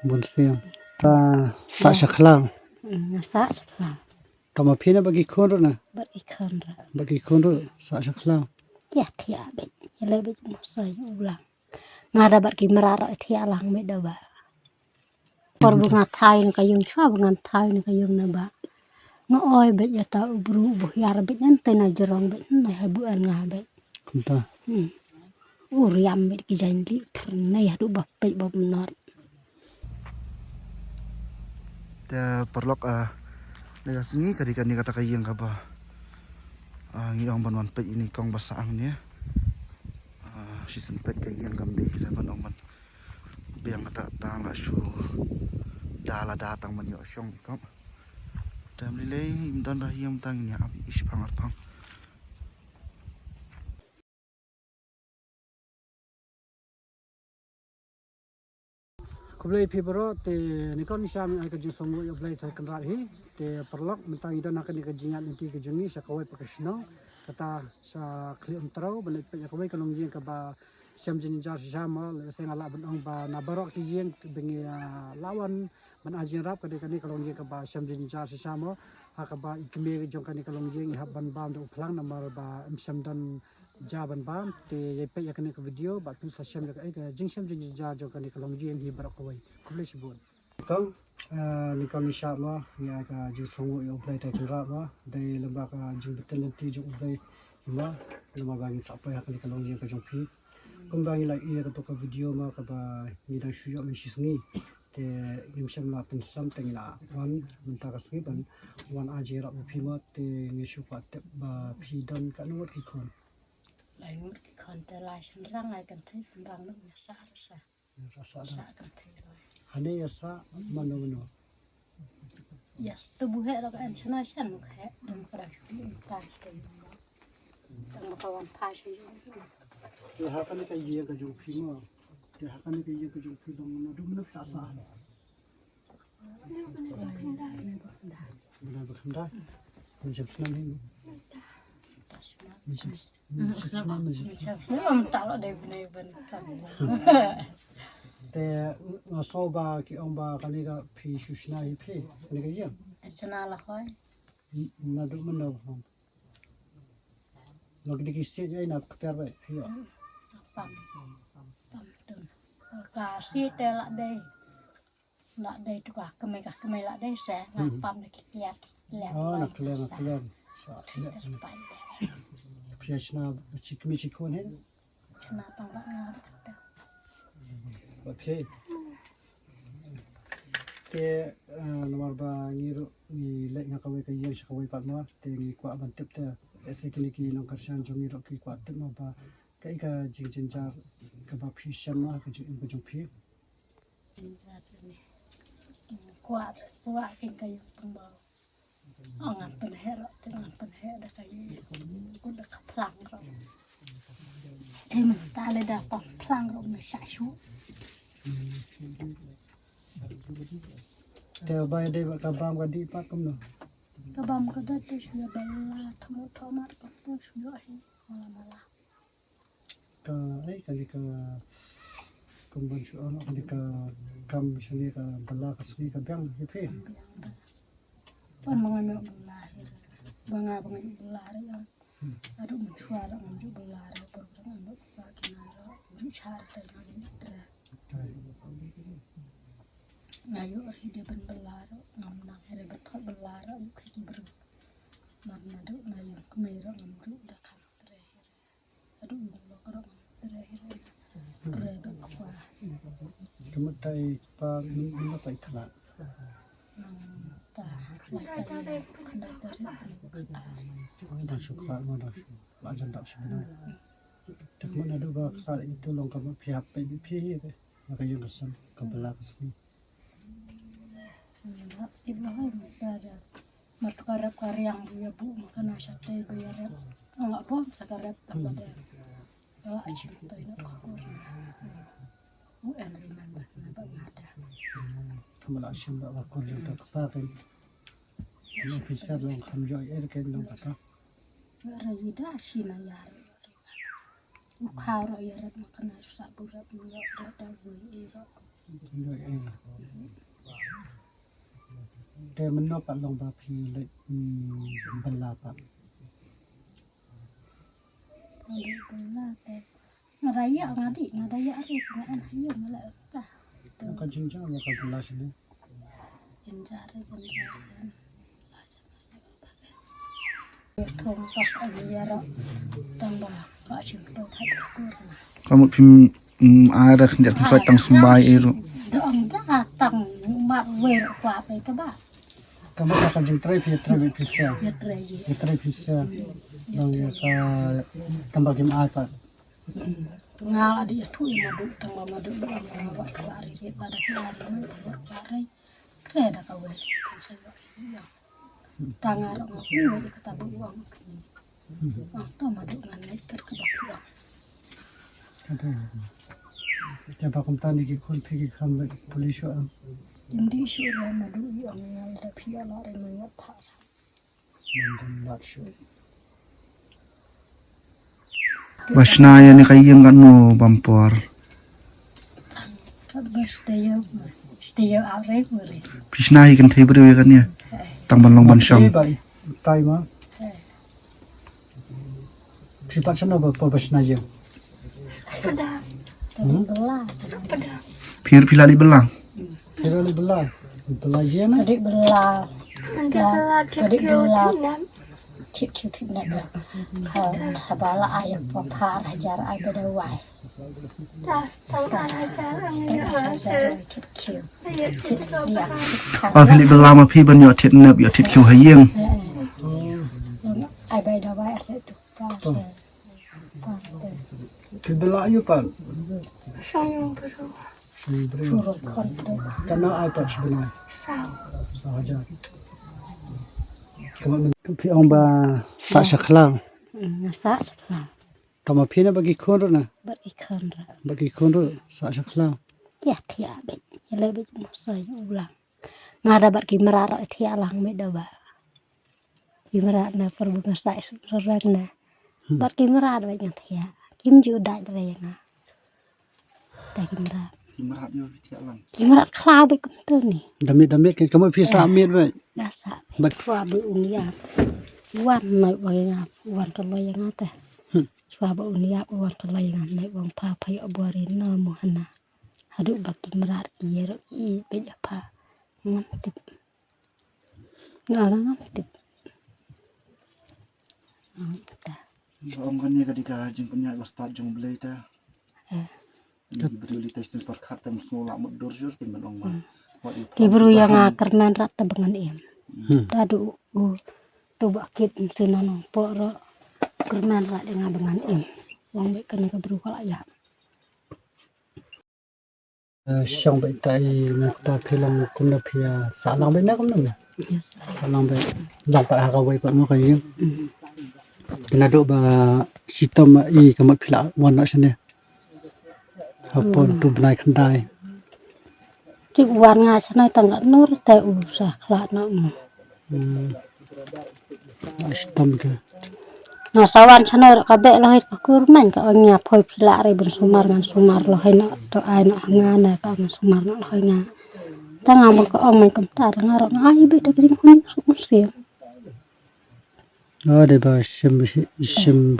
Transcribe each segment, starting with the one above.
Buồn xiêm xạ sạc lao Nasa lang. tama phina bagi khôn rồi nè But ikan ra. bagi khôn rồi xạ sạc lao Ya tia bet. Yale bet masay ulang. Ngada bat ki merara tia lang bet daba. Por bunga thain kayong chua bunga thain kayong naba. Ngoi bet ya ta ubru buh yar bet nante na jerong bet na habuan nga bet. không ta Uriam bet ki jain li pernah ya du bap bet bap menor. Te perlok nega sini kadikan ni kata kayang kaba ngiong banwan pet ini kong basaang ni si sempet kayang kamdi laban ong biang kata tang asu dala datang man yo syong kom tam lilei imdan rahiyam tang ni am ispang arpang kublai fibro te nikon syami ay kajing songo yo blai sa kanrat hi te perlok mentang ida nak ni kajingan inti kajungi sa kawai pakisno kata sa kli umtrau balik pe kawai kalong yin ka ba syam jin jar syama le seng ala ben ong ba na barok ki yin bengi lawan man ajin rap kadi kani kalong yin ka ba syam jin jar syama ha ka ba ikme jong kani kalong yin ha ban bam do phlang namar ba syam dan jaban bam te ye pe yakani ka video ba tu sa syam ka ai ka jing syam jin jar jong kani kalong yin hi barok kawai kublai sibun kau nikon syama ya ka jing songo yo blai ta kira ba dai lembak jing betel nanti jong blai ma lama bagi sapa ya kani kalong yin ka jong pi kumbangi lai ia ka ka video ma ka ba ni dang shuyo men shisni te nim sham la pen sam teng la wan minta ka sni ban wan aje ra pi ma te ngi shu pa te ba pi dan ka no ki khon Lai mut ki kon te lai senrang ai kan thai senrang lu nasa rasa. rasa Sa da kan thai roi. hane ya sa mano mano Yes, tubuh he ra kan sana san muk he. Dum kra shu ta te. Tang kawan pa shu. te ha ka ni ka ye ka jong pi ma te ha ka ni ka ye ka jong pi dong na du na ta sa bana ba khanda ni jab snam ni ni snam ni Om tak lo dai benar benar kan. te so ba ki ong ba ka ni ka pi shu shna hi pi ni ka ye Sana la hoi. na du man no log di ki se ai na ka per ba pi yo Pam. Pam tu. Ka si te la dai. La dai tu ka kemai la dai se. La pam de kliat kliat. oh na kler sa Terpai. pi shna chi mi chi kon he Sana pang ba ngar. ba pi te nomor ba ni ro ni le nga ka we ka ye sha ka we pa ma te ni kwa ban tep te ese ki ni ki nong kar shan jong ni ro ki kwa te ma ba kai ka jing jin jar ka ba pi shan ma ka jing pi Kuat king kayu tumbal. Angan penhera dengan penhera kayu. Udah keplang ro. Tak ada dapat plang ro na syasu. te ba de ba ka bam ka di pa kum no Kabam kada tu sudah bela temu tomat tu sudah ini malah. ka ai ka ni ka kum ban shu ono ka ni ka kam shani ka bala ka sni ka bang hi pi Pun mengambil belah. Bangga belah yang. Aduh mencuara menju belah. Berapa ambil lagi nara. Menju cari lagi mitra. Ngayu hidup belar, ngamnang hari betul belar, bukan beru. Mana tu ngayu kemera ngamru dah kan terakhir. Aduh bakar terakhir. Berapa kuah. kemut tai pa min pa ikla Tah, kena dari da shu ka ma da shu ba jan da shu na te mo na du ba sa itu long ka ma pi hap pe pi hi be ma ka yung sam ka bala ka sni Tiba hai ada martukarap karyang buya bu makan asate bayar enggak pun sakarap tak ada kalau acim tu ini kau bu enriman bah ada kamala shim ba ko ju da ka pa ken ni pi sa long kham jo er ken long ka ta Rayida sina yari ukara yarat makan asa burat burat ada gue iro jo Dia mendapat long bapi lek belapak. Ngadaya ngadi ngadaya ari ngan hayu malah tah. Kan cincang ya kan belas ini. Jenjare thong pas ayara tambah ka simdo thai kurna. Kamu pim ada kendak saya tang sembai itu. Dong datang mak wer pa pe ka ba. Kamu akan jentrai bisa. Ya treji. Jentrai bisa. Long ya ka tambah game apa. Ngal ada tu madu tambah madu doang ba kelari ri pada kelari kelari. Kre da ka wer kam saya. Tangar ngopi we kata uang. Ah madu ngan naik ke bakti. Coba company ki khol phi ki kham police am. Indi sura madu uang ngal da phiala re mangat tha. Mandan lat shu. Wasnaya ni kayang kan mo bampor. Kad stay arek mere. Pisnahi kan thai beri kan ya. Tang ban long ban syam. Tai ma. Phi pat sana ba por basna ye. Belah. Pir pilali belang. Kira li bela. Bela ye na. Tadi belah. Tadi belah. Thit nak dah. Habala ayah papa hajar ay bedawai. Oh pilih belang ma pi ban yo thit nab yo thit khiu hayeng. Ay bedawai ase tu pas. Phi bela yu pan. Suruh kon tu. Kana ai pat sebenarnya. Sahaja. Kamu phi ong ba sa saklang. Masak sekarang. Tama phi na bagi khon ro na. Berikan ra. Bagi khon ro sa saklang. Ya tiap bet. Ya lebih masai ulang. Ngada bar ki merara tiap lang bet dah. Ki merara na perbunga sai serang na. Bar ki merara bet tiap. Kim juda dari yang ah. Tak ki merara. Merat yo tiak lang. Ki merara klau bet kum ni. Damit kamu phi sa mit we. Dasa. Bat Chua bu unia. Wan nai boy nga. Wan terloy yang teh. Chua bu unia wan terloy yang nai wang pa pai abore na mo hana. Hadu baki merar kiero I bet apa. Ngantip. Ngantip. Om kan ya ketika jeng penyak wastat jong belai ta. Beri li tes tempat khat tem semula mudur jur kin ban ong ma. Libru yang kerman rat tebengan im. Dadu tu bakit sinano poro kerman rat yang bengan im. Wong bek kena kebru kala ya. Syang bai tai na ta philang kum na phia sa lang bai na kum na. Sa lang bai lang pa ha ka wai pa mo kai. Kena do ba sitam I kamat phila wan na sene. Hapon tu benai khandai. Cik wan nga sanai tangga nur te usah kala na mo. Sitam ke. Nah sawan sanai kabek lohit ka kurman ka nya phoi phila re ben sumar man sumar lohai na to ai na ngana ka man sumar na lohai nga. Tanga mo ka ong man kamtar ngarok na ai be dak ding kun musim. Oh de ba sim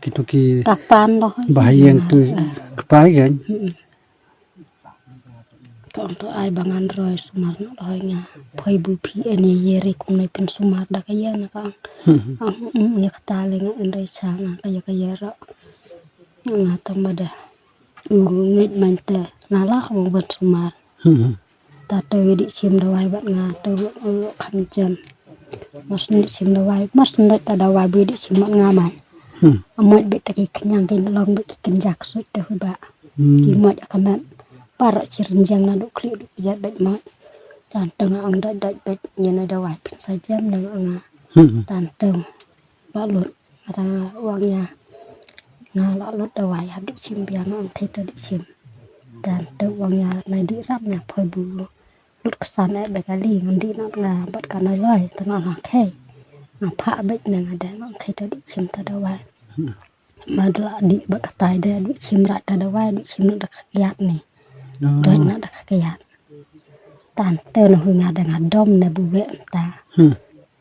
kitu ki Kapan lohai. bahayang tu kepai kan. Ka untuk ai bangan roy sumar na lohai nga. Phoi bu phi ani yere kum nai pen sumar da kaya na ka. Ang ya katale nga andai sana kaya ra. Nga tambada. Ngit man te nala wong ben sumar. Ta te di sim dawai bat nga te lo kham jam. Mas ni sim dawai mas ni ta dawai bi di sim nga man. Amoy be ta ki kenyang kin long be ki kenjak su te ba. Ki mo ja kaman para cirenjang na duk kli duk jat bet mo. Tantang ang dat bet nyana dawai pin sajam na nga. Tantang lalut ada uangnya. Nah lalut dawai habis sim biang ang kita di sim. Dan uangnya na di rapnya phoi bu. Lut kesan ai bekali ngandi na nga bat kana loy tengah nga khe. Nga pha bet na ada ang kita di sim ta dawai. Madla di bat katai de di sim rat ta dawai di sim dak kiat ni. Doi na dak kiat. tante no ngada ngadom na bube ta Hmm.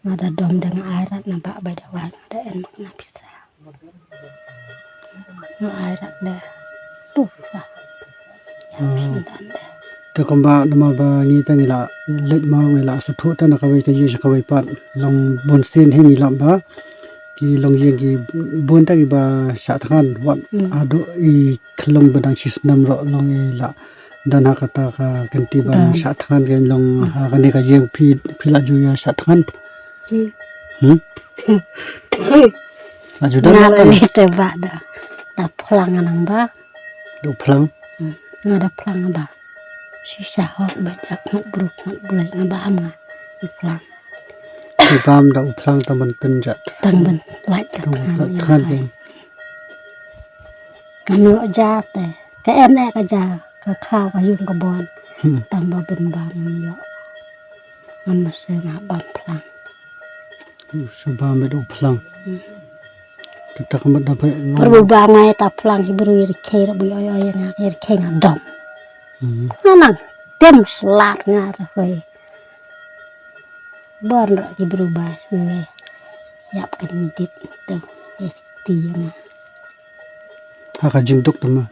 ngada dom dengan airat nampak beda wan ada enak na bisa no airat dah tuh lah sudah dah Te komba nama ba ni ta ngila let ma ngila sa thu ta na ka wai ka yi ka wai pat long bon sen he ni lam ba ki long ye ki bon ta ki ba sha than wat ado I khlong badang sis nam ro long I la dan ha kata ka kanti ban Dan. sha than ke long ha ka ne ka yeng phi la ju ya sha than la ju dan ngala ni teba dah pulang nang ba do phlang ngada pulang ba sisa hok badak ngat bruk ngat bulai ngabaham nga pulang ki bam da phlang ta man kan ja tang ben lại ta than ke nganu ja te ka en e ka ja ka khao ka yung ka bon tang ba ben bam yo ngam se nga bam pulang su ba me do phlang ta ka ma da ba perbu ba ngai ta pulang hibru ir khe bu yo yo nga ir khe nga dom nang tem slat nga ra hoi bon ra hibru ba suwe yap kan dit tu ti nga ha ka jing duk ta ma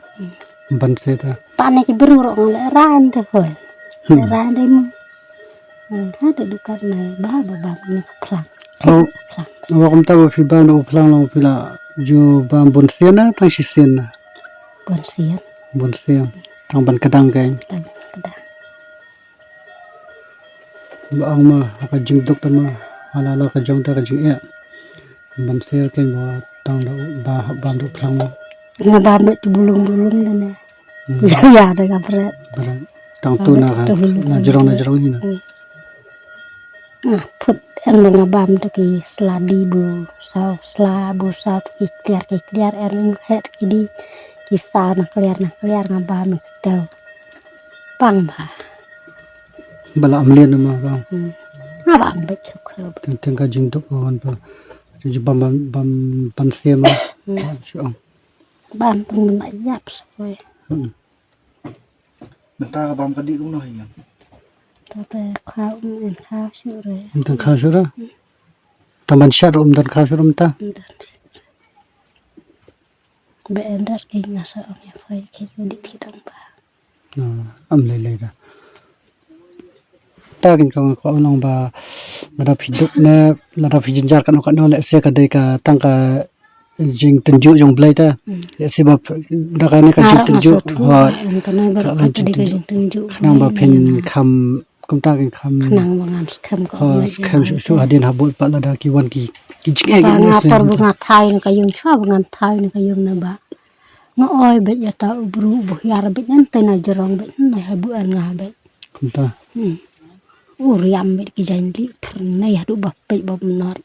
ban se ta pane ki beru ro ngale ran te hoi ran dai mu ha de du karna ba ba ni plang Oh. plang Wa kum ta ba fi ba no phlang long fi la ju ba bon se na tang si sen na bon sian bon se tang ban kadang kai tang kada ba ang ma ha ka jing duk ta ma ala la ka jong ta ka jing e ban se ke ba tang da ba ba do phlang ma nga ba me tu bulung da ne ya da ga pret barang tang tu na ka na jrong hi na put en nga bam to ki sladi bu sa ki clear en het ki di ki sa na clear nga bam to pang ba bala am len ma ba nga bam be chuk khob tang ka jing duk on ba ju bam ban se ma chu ang bam tong na yap soi mình ta bám cái đi cũng nói nhỉ ta te khao en khao shu re tang kha su ra ta man sha rum dan kha su rum ta be en dar ki nga sa ong ya phai ki di thi dong ba am le da ta kin ka ko long ba la da phi duk na la da phi jin jar kan ka no le se ka dei ka tang ka jing ten ju jong blai ta se ba da ka ne ka jing ten ju ha ka na ba ka di ka jing ten ju nang ba phin kham kum ta kin kham nang ba ngan kham ko ha kham su adin ha bol pa la da ki wan ki jing e ba gi nga se par bunga thai ka yung chwa bunga thai ka yung na ba nga oi be ya ta ubru bu yar be nan te na jorong be na ha bu an nga be kum ta uriam be ki jan li na ya du ba pe ba menor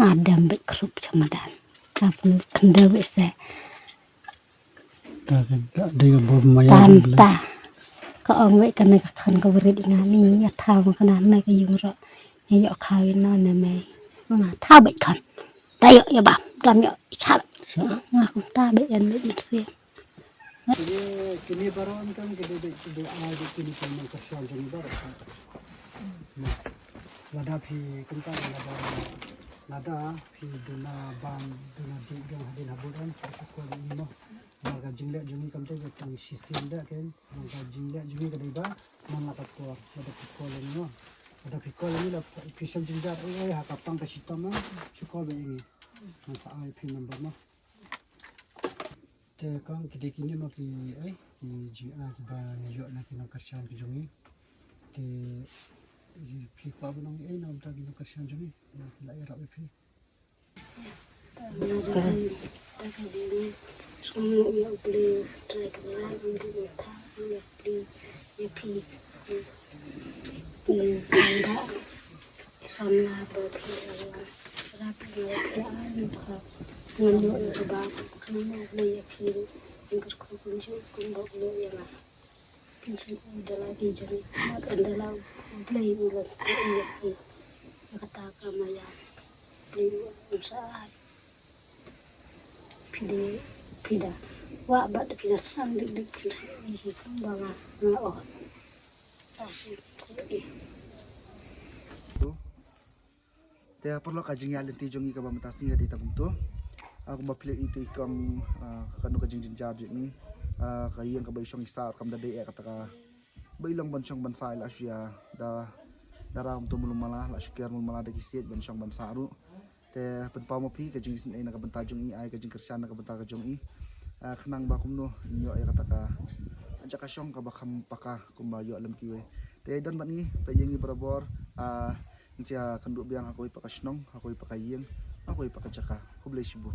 adam be krup chamadan cap nu kenda be se ta kin dei ga bo ma ya tanta ka ong be kan ka khan ka beri nga ni ya tha ma kana na ka yung ro ya yo khai na na me nga tha be khan ta yo ya ba ram yo cha nga kum ta be en be se kini baron kan ke de a de kini kan man ka shan jeng bar lada phi kum ta lada phi duna bam duna di gang hadin haburan sa ko ni mo ga jingle jumi kam te tang sisin da ken ga jingle jumi ga dei ba man la ko lada phi ko ni mo lada phi ko ni la phi sham jinjar ai ha ka pang ka sitama chuko be ni sa ai phi number mo te kang ki kini mo ki ai ki ji a ki ba yo na ki no karshan ki jumi te phi ko ba nong ai nam ta ki no karshan jumi na ki la ra phi semua ya beli try kelan untuk tha ya beli ya pi enggak sana berpi rapi ya anu ka nganu ya ba kana beli ya pi ingkar ko kunju kun ba beli ya lah kinsen ada lagi jadi ada lah beli ulang ya pi kata kama ya beli usaha pida wa ba da pida san dik dik pida hi banga nga o Te perlu kajing ya lenti jongi ka ba matas ni di tagum tu. Aku mapilih itu ikang kanu kajing jinjar ni kayang ka ba isong isa kam da de kata ka bailang bansang bansai la sia da daram tu mulum mala la syukir mulum mala da kisit bansang bansaru. Te penpa mo pi kajing sin ai na ka banta jongi ai kajing kersan na ka banta ka jongi. Kenang ba kumno inyo ay kata ka anja ka syong ka ba kam paka kumbayo alam kiwe. Te dan ba ni payengi barabor Nanti akan duk biang aku ipakasnong, aku ipakayeng, aku ipakajaka. Aku boleh sibuk.